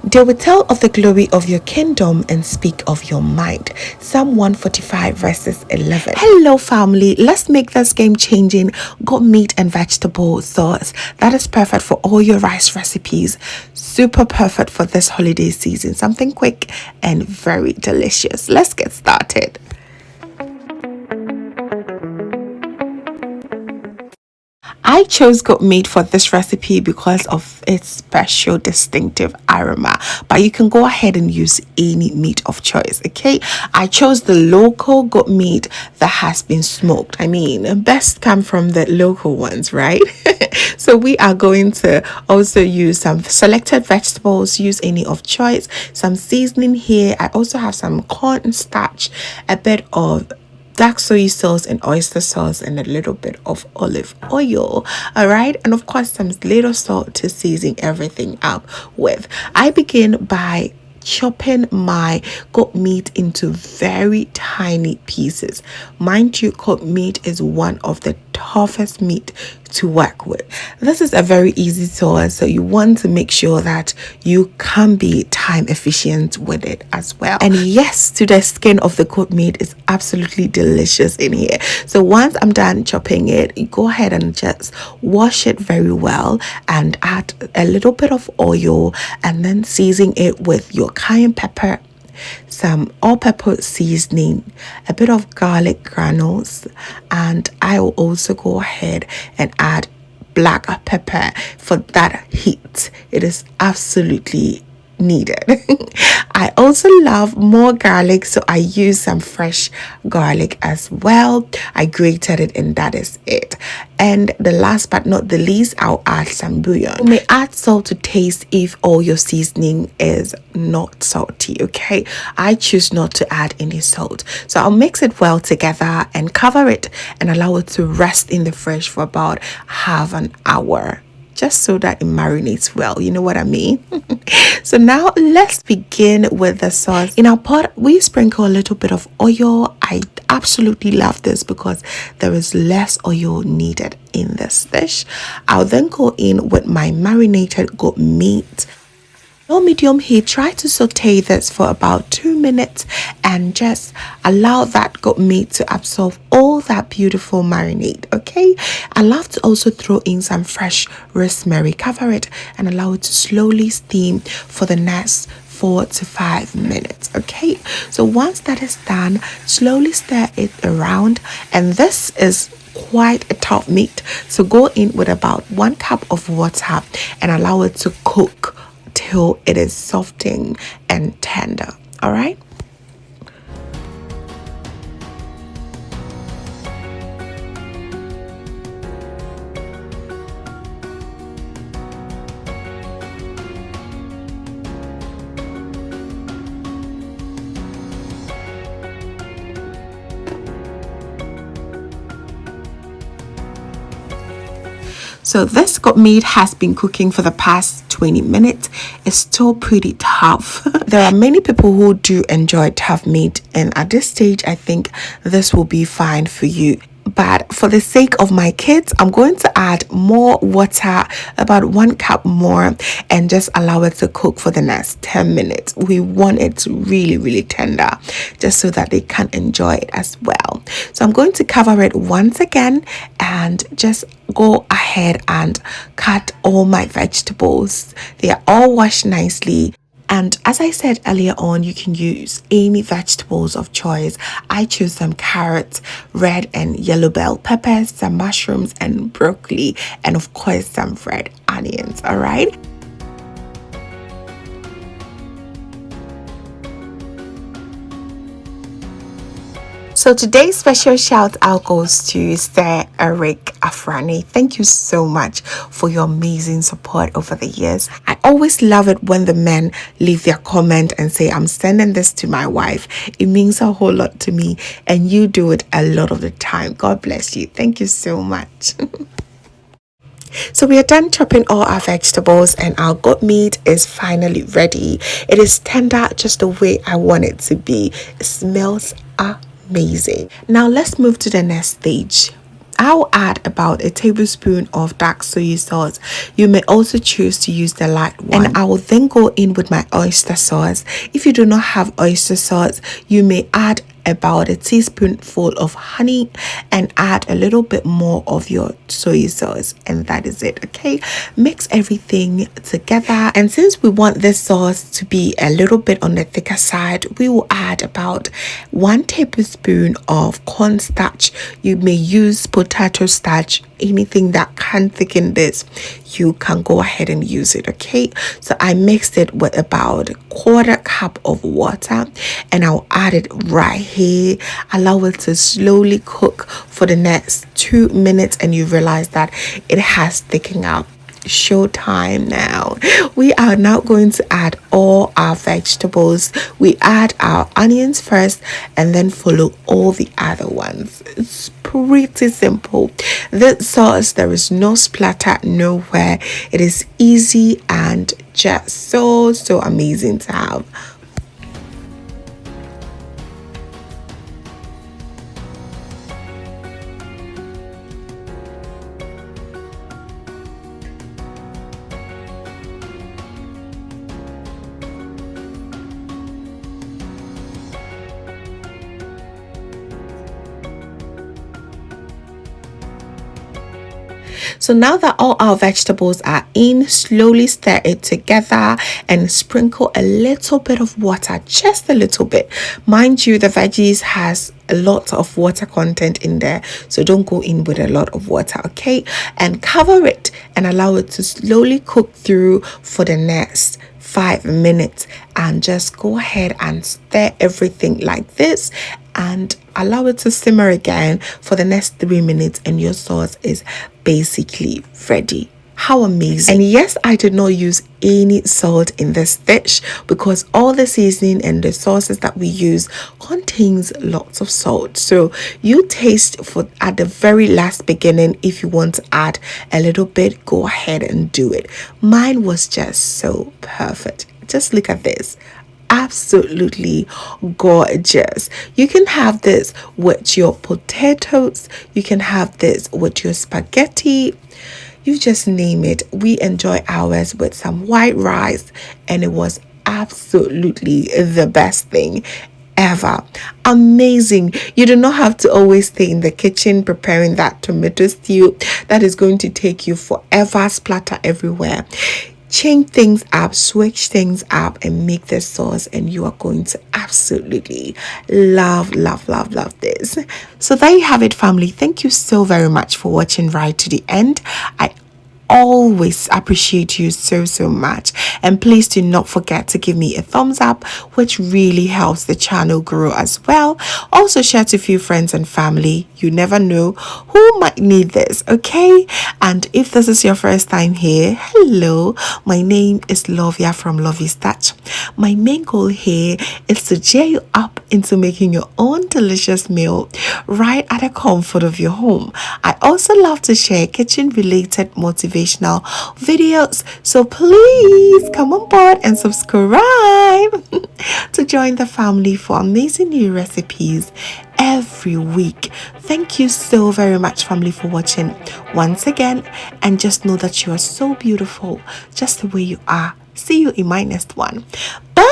They will tell of the glory of your kingdom and speak of your might. Psalm 145 verses 11. Hello family, let's make this game-changing goat meat and vegetable sauce that is perfect for all your rice recipes. Super perfect for this holiday season. Something quick and very delicious. Let's get started. I chose goat meat for this recipe because of its special distinctive aroma, but you can go ahead and use any meat of choice. Okay, I chose the local goat meat that has been smoked. I mean, best come from the local ones, right? So we are going to also use some selected vegetables, use any of choice, some seasoning here. I also have some corn starch, a bit of dark soy sauce and oyster sauce, and a little bit of olive oil. All right, and of course some little salt to season everything up with. I begin by chopping my goat meat into very tiny pieces. Mind you, goat meat is one of the toughest meat to work with. This is a very easy sauce, so you want to make sure that you can be time efficient with it as well. And yes, to the skin of the goat meat is absolutely delicious in here. So once I'm done chopping it, you go ahead and just wash it very well and add a little bit of oil and then season it with your cayenne pepper, some all-purpose seasoning, a bit of garlic granules, and I will also go ahead and add black pepper for that heat. It is absolutely needed. I also love more garlic, so I use some fresh garlic as well. I grated it and that is it. And the last but not the least, I'll add some bouillon. You may add salt to taste if all your seasoning is not salty. Okay, I choose not to add any salt, so I'll mix it well together and cover it and allow it to rest in the fridge for about half an hour, just so that it marinates well. You know what I mean? So now let's begin with the sauce. In our pot, we sprinkle a little bit of oil. I absolutely love this because there is less oil needed in this dish. I'll then go in with my marinated goat meat. Low medium heat, try to saute this for about 2 minutes and just allow that goat meat to absorb all that beautiful marinade. Okay, I love to also throw in some fresh rosemary. Cover it and allow it to slowly steam for the next 4 to 5 minutes. Okay, so once that is done, slowly stir it around, and this is quite a tough meat, so go in with about 1 cup of water and allow it to cook till it is softening and tender. All right. So this goat meat has been cooking for the past 20 minutes. It's still pretty tough. There are many people who do enjoy tough meat, and at this stage I think this will be fine for you. But for the sake of my kids, I'm going to add more water, about 1 cup more, and just allow it to cook for the next 10 minutes. We want it really tender, just so that they can enjoy it as well. So I'm going to cover it once again and just go ahead and cut all my vegetables. They are all washed nicely. And as I said earlier on, you can use any vegetables of choice. I choose some carrots, red and yellow bell peppers, some mushrooms and broccoli, and of course some red onions. All right. So today's special shout out goes to Sir Eric Afrani. Thank you so much for your amazing support over the years. I always love it when the men leave their comment and say, I'm sending this to my wife. It means a whole lot to me, and you do it a lot of the time. God bless you. Thank you so much. So we are done chopping all our vegetables, and our goat meat is finally ready. It is tender just the way I want it to be. It smells amazing. Now let's move to the next stage. I'll add about a tablespoon of dark soy sauce. You may also choose to use the light one. And I will then go in with my oyster sauce. If you do not have oyster sauce, you may add about a teaspoonful of honey and add a little bit more of your soy sauce, and that is it. Okay, mix everything together, and since we want this sauce to be a little bit on the thicker side, we will add about 1 tablespoon of cornstarch. You may use potato starch, anything that can thicken this, you can go ahead and use it. Okay, so I mixed it with about 1/4 cup of water, and I'll add it right here. Allow it to slowly cook for the next 2 minutes, and you realize that it has thickened out. Showtime now. We are now going to add all our vegetables. We add our onions first and then follow all the other ones. It's pretty simple. This sauce, there is no splatter nowhere. It is easy and just so amazing to have. So now that all our vegetables are in, slowly stir it together and sprinkle a little bit of water, just a little bit. Mind you, the veggies has a lot of water content in there, so don't go in with a lot of water. Okay, and cover it and allow it to slowly cook through for the next 5 minutes, and just go ahead and stir everything like this and allow it to simmer again for the next 3 minutes, and your sauce is basically ready. How amazing. And yes, I did not use any salt in this dish because all the seasoning and the sauces that we use contains lots of salt. So you taste for at the very last beginning. If you want to add a little bit, go ahead and do it. Mine was just so perfect. Just look at this. Absolutely gorgeous. You can have this with your potatoes, you can have this with your spaghetti, you just name it. We enjoy ours with some white rice, and it was absolutely the best thing ever. Amazing. You do not have to always stay in the kitchen preparing that tomato stew that is going to take you forever, splatter everywhere. Change things up, switch things up, and make this sauce, and you are going to absolutely love this. So there you have it, family. Thank you so very much for watching right to the end. I always appreciate you so much, and please do not forget to give me a thumbs up, which really helps the channel grow as well. Also share to a few friends and family. You never know who might need this. Okay, and if this is your first time here, hello, my name is Lovia from Lovystouch. My main goal here is to cheer you up into making your own delicious meal right at the comfort of your home. I also love to share kitchen related motivational videos, so please come on board and subscribe to join the family for amazing new recipes every week. Thank you so very much, family, for watching once again, and just know that you are so beautiful just the way you are. See you in my next one. Bye.